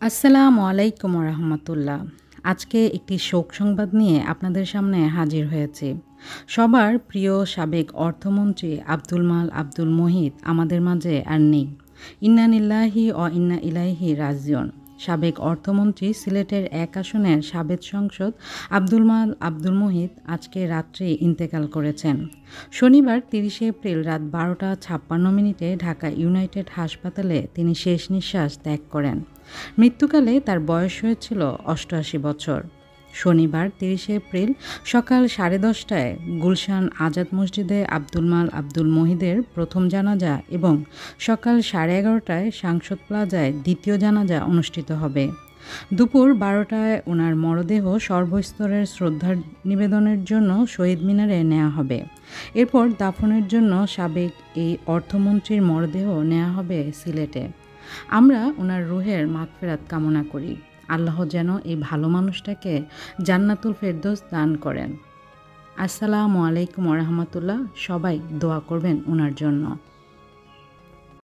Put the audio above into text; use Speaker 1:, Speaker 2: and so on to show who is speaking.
Speaker 1: আসসালামু আলাইকুম রহমতুল্লাহ। আজকে একটি শোক সংবাদ নিয়ে আপনাদের সামনে হাজির হয়েছি। সবার প্রিয় সাবেক অর্থমন্ত্রী আব্দুল মাল আব্দুল মুহিত আমাদের মাঝে আর নেই। ইন্না লিল্লাহি ও ইন্না ইলাইহি রাজিউন। সাবেক অর্থমন্ত্রী সিলেটের এক আসনের সাবেক সংসদ আব্দুল মাল আব্দুল মুহিত আজকে রাত্রে ইন্তেকাল করেছেন। শনিবার ৩০ এপ্রিল রাত ১২টা ৫৬ ঢাকা ইউনাইটেড হাসপাতালে তিনি শেষ নিঃশ্বাস ত্যাগ করেন। মৃত্যুকালে তার বয়স হয়েছিল ৮৮ বছর। শনিবার ৩০ এপ্রিল সকাল ১০:৩০টায় গুলশান আজাদ মসজিদে আব্দুল মাল আব্দুল মুহিতের প্রথম জানাজা এবং সকাল ১১:৩০টায় সংসদ প্লাজায় দ্বিতীয় জানাজা অনুষ্ঠিত হবে। দুপুর ১২টায় ওনার মরদেহ সর্বস্তরের শ্রদ্ধা নিবেদনের জন্য শহীদ মিনারে নেওয়া হবে। এরপর দাফনের জন্য সাবেক এই অর্থমন্ত্রীর মরদেহ নেওয়া হবে সিলেটে। আমরা ওনার রুহের মাগফিরাত কামনা করি। আল্লাহ যেন এই ভালো মানুষটাকে জান্নাতুল ফেরদৌস দান করেন। আসসালামু আলাইকুম রহমতুল্লাহ। সবাই দোয়া করবেন ওনার জন্য।